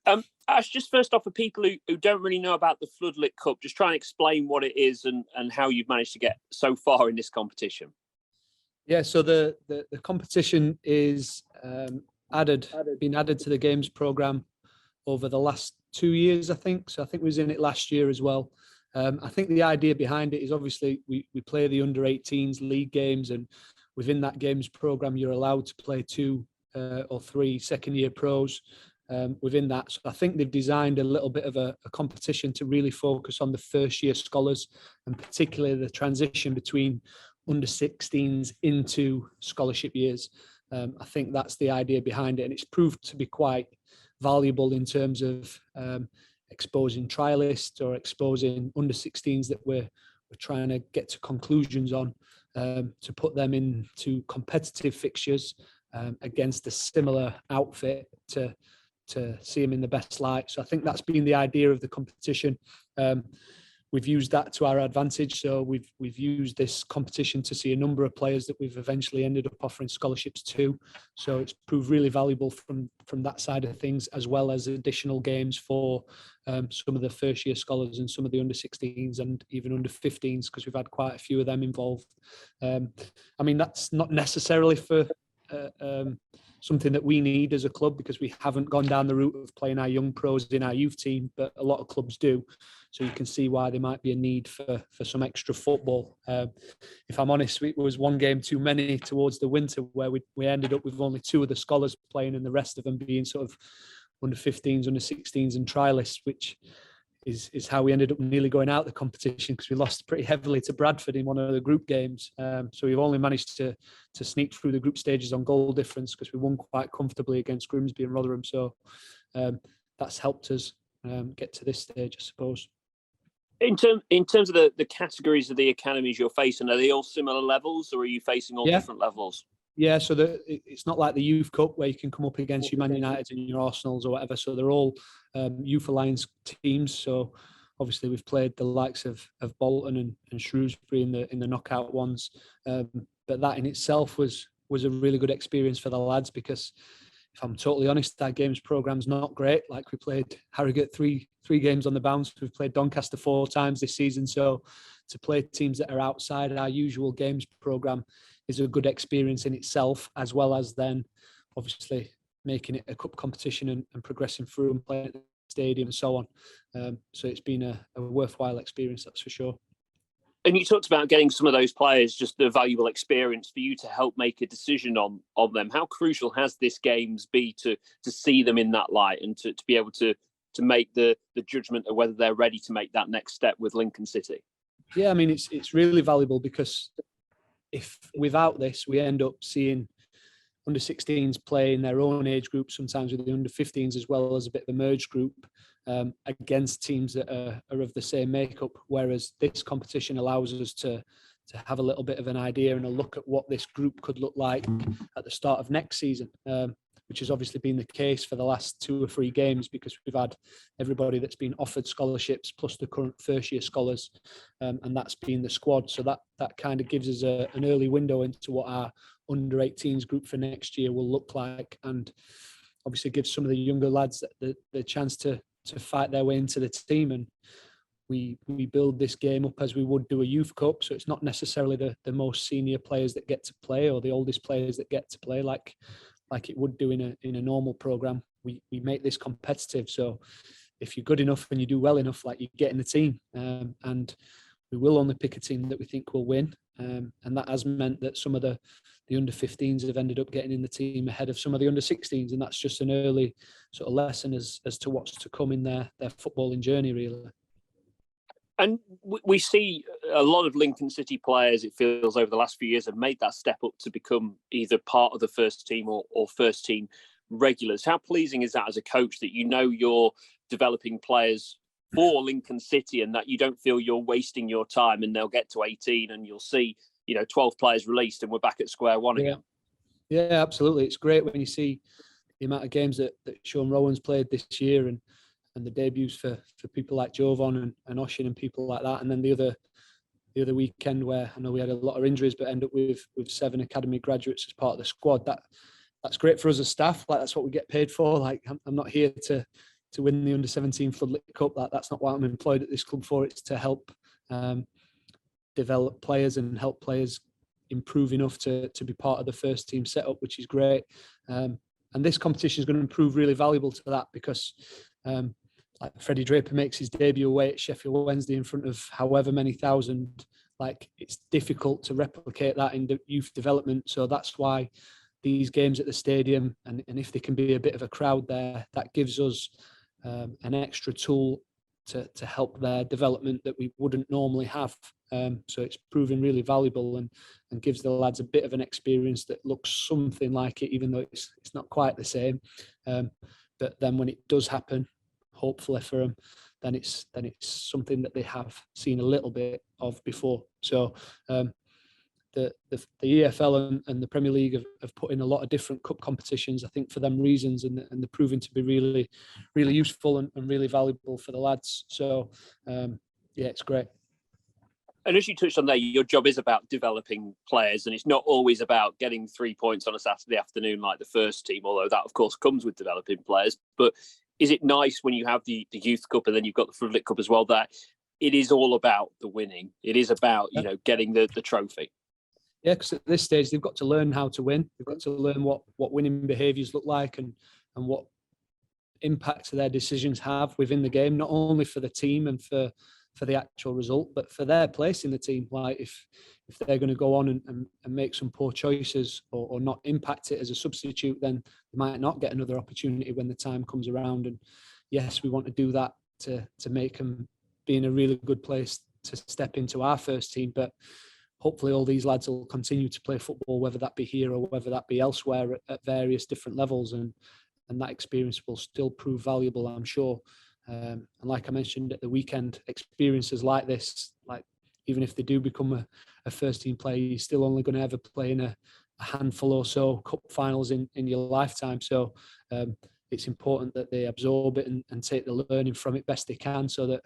Ash, just first off, for people who don't really know about the Floodlit Cup, just try and explain what it is and how you've managed to get so far in this competition. Yeah, so the competition is been added to the games program over the last 2 years, I think. So I think we was in it last year as well. I think the idea behind it is obviously we play the under-18s league games, and within that games program, you're allowed to play 2 or 3 second-year pros within that. So I think they've designed a little bit of a competition to really focus on the first-year scholars, and particularly the transition between under-16s into scholarship years. I think that's the idea behind it, and it's proved to be quite valuable in terms of exposing trialists or exposing under-16s that we're trying to get to conclusions on, to put them into competitive fixtures against a similar outfit to see them in the best light. So I think that's been the idea of the competition. We've used that to our advantage. So we've used this competition to see a number of players that we've eventually ended up offering scholarships to. So it's proved really valuable from that side of things, as well as additional games for some of the first year scholars and some of the under 16s and even under 15s, because we've had quite a few of them involved. I mean, that's not necessarily for something that we need as a club, because we haven't gone down the route of playing our young pros in our youth team, but a lot of clubs do. So you can see why there might be a need for some extra football. If I'm honest, it was one game too many towards the winter, where we ended up with only 2 of the scholars playing and the rest of them being sort of under 15s, under 16s and trialists, which is how we ended up nearly going out the competition, because we lost pretty heavily to Bradford in one of the group games. So we've only managed to sneak through the group stages on goal difference, because we won quite comfortably against Grimsby and Rotherham. So that's helped us get to this stage, I suppose. In terms of the categories of the academies you're facing, are they all similar levels, or are you facing all different levels? Yeah, so it's not like the Youth Cup where you can come up against your Man United and your Arsenals or whatever. So they're all Youth Alliance teams. So obviously we've played the likes of Bolton and Shrewsbury in the knockout ones. But that in itself was a really good experience for the lads, because if I'm totally honest, our games program's not great. Like, we played Harrogate three games on the bounce. We've played Doncaster 4 times this season. So to play teams that are outside our usual games program is a good experience in itself, as well as then obviously making it a cup competition and progressing through and playing at the stadium and so on. So it's been a worthwhile experience, that's for sure. And you talked about getting some of those players, just the valuable experience for you to help make a decision on them. How crucial has this games be to see them in that light and to be able to make the judgment of whether they're ready to make that next step with Lincoln City? Yeah, I mean, it's really valuable, because if without this, we end up seeing under 16s play in their own age group, sometimes with the under 15s, as well as a bit of a merged group against teams that are of the same makeup. Whereas this competition allows us to have a little bit of an idea and a look at what this group could look like at the start of next season, which has obviously been the case for the last 2 or 3 games, because we've had everybody that's been offered scholarships plus the current first year scholars, and that's been the squad. So that kind of gives us an early window into what our under 18s group for next year will look like, and obviously gives some of the younger lads the chance to fight their way into the team. And we build this game up as we would do a youth cup, so it's not necessarily the most senior players that get to play or the oldest players that get to play like it would do in a normal program. We make this competitive, so if you're good enough and you do well enough, like, you get in the team, and we will only pick a team that we think will win, and that has meant that some of the under 15s have ended up getting in the team ahead of some of the under 16s, and that's just an early sort of lesson as to what's to come in their footballing journey, really. And we see a lot of Lincoln City players, it feels, over the last few years have made that step up to become either part of the first team or first team regulars. How pleasing is that as a coach, that you know you're developing players for Lincoln City and that you don't feel you're wasting your time, and they'll get to 18 and you'll see 12 players released and we're back at square one again? Yeah, absolutely. It's great when you see the amount of games that Sean Rowan's played this year, and the debuts for people like Jovan and Oshin and people like that. And then the other weekend, where I know we had a lot of injuries, but end up with 7 academy graduates as part of the squad. That's great for us as staff. Like, that's what we get paid for. Like, I'm not here to win the under-17 Floodlit Cup. That's not what I'm employed at this club for. It's to help develop players and help players improve enough to be part of the first team setup, which is great. And this competition is going to prove really valuable to that, because like Freddie Draper makes his debut away at Sheffield Wednesday in front of however many thousand. Like, it's difficult to replicate that in the youth development. So that's why these games at the stadium, and if there can be a bit of a crowd there, that gives us an extra tool to help their development that we wouldn't normally have. So it's proving really valuable and gives the lads a bit of an experience that looks something like it, even though it's not quite the same. But then when it does happen, hopefully for them, then it's something that they have seen a little bit of before. So the EFL and the Premier League have put in a lot of different cup competitions, I think, for them reasons, and they're proving to be really, really useful and really valuable for the lads. So yeah, it's great. And as you touched on there, your job is about developing players, and it's not always about getting 3 points on a Saturday afternoon like the first team, although that, of course, comes with developing players. But is it nice when you have the Youth Cup and then you've got the Floodlit Cup as well, that it is all about the winning? It is about, getting the trophy. Yeah, because at this stage, they've got to learn how to win. They've got to learn what winning behaviours look like and what impact their decisions have within the game, not only for the team and for the actual result, but for their place in the team. Like, if they're going to go on and make some poor choices or not impact it as a substitute, then they might not get another opportunity when the time comes around. And yes, we want to do that to make them be in a really good place to step into our first team. But hopefully all these lads will continue to play football, whether that be here or whether that be elsewhere at various different levels. And that experience will still prove valuable, I'm sure. And like I mentioned at the weekend, experiences like this, like even if they do become a first team player, you're still only going to ever play in a handful or so cup finals in your lifetime. So it's important that they absorb it and take the learning from it best they can, so that,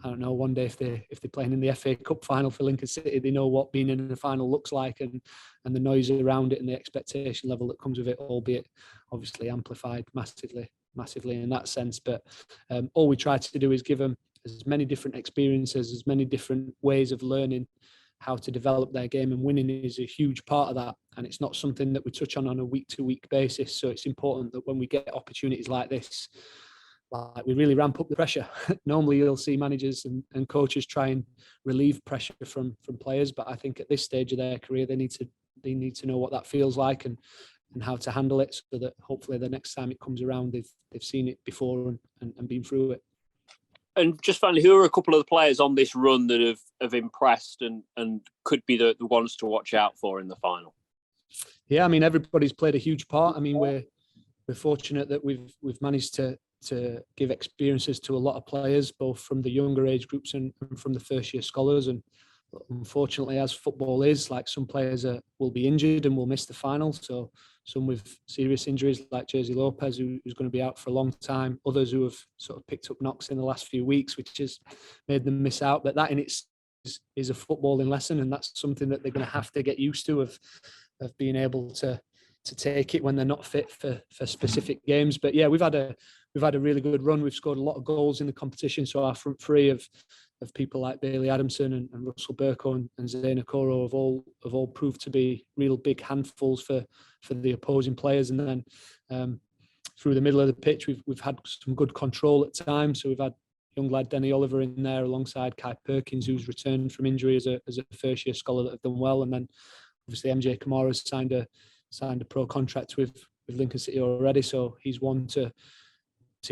I don't know, one day if they're playing in the FA Cup final for Lincoln City, they know what being in the final looks like, and the noise around it and the expectation level that comes with it, albeit obviously amplified massively in that sense. But all we try to do is give them as many different experiences, as many different ways of learning how to develop their game, and winning is a huge part of that. And it's not something that we touch on a week-to-week basis. So it's important that when we get opportunities like this, like, we really ramp up the pressure. Normally you'll see managers and coaches try and relieve pressure from players, but I think at this stage of their career they need to know what that feels like and how to handle it, so that hopefully the next time it comes around they've seen it before and been through it. And just finally, who are a couple of the players on this run that have impressed and could be the ones to watch out for in the final? Yeah, I mean, everybody's played a huge part. I mean, we're fortunate that we've managed to give experiences to a lot of players, both from the younger age groups and from the first year scholars. And unfortunately, as football is, like, some players will be injured and will miss the final. So some with serious injuries like Jersey Lopez, who's going to be out for a long time. Others who have sort of picked up knocks in the last few weeks, which has made them miss out. But that in itself is a footballing lesson, and that's something that they're going to have to get used to, of being able to take it when they're not fit for specific games. But yeah, we've had a really good run. We've scored a lot of goals in the competition. So our front three of people like Bailey Adamson and Russell Burko and Zayn Okoro have all proved to be real big handfuls for the opposing players. And then through the middle of the pitch, we've had some good control at times. So we've had young lad Denny Oliver in there alongside Kai Perkins, who's returned from injury as a first year scholar that have done well. And then obviously MJ Kamara's signed a pro contract with Lincoln City already. So he's one to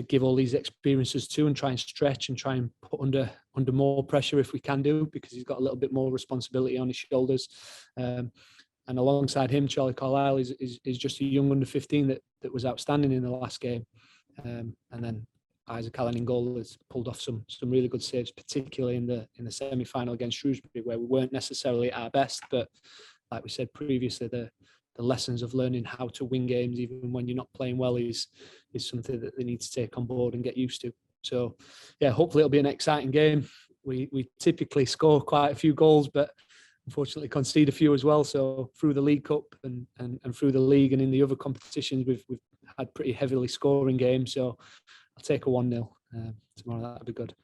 give all these experiences to, and try and stretch and try and put under more pressure if we can do, because he's got a little bit more responsibility on his shoulders. And alongside him, Charlie Carlisle is just a young under 15 that was outstanding in the last game. And then Isaac Allen in goal has pulled off some really good saves, particularly in the semi-final against Shrewsbury, where we weren't necessarily at our best. But like we said previously, the lessons of learning how to win games even when you're not playing well is something that they need to take on board and get used to. So yeah, hopefully it'll be an exciting game. We typically score quite a few goals, but unfortunately concede a few as well. So through the League Cup and through the league and in the other competitions, we've had pretty heavily scoring games. So take a 1-0 tomorrow. That'd be good.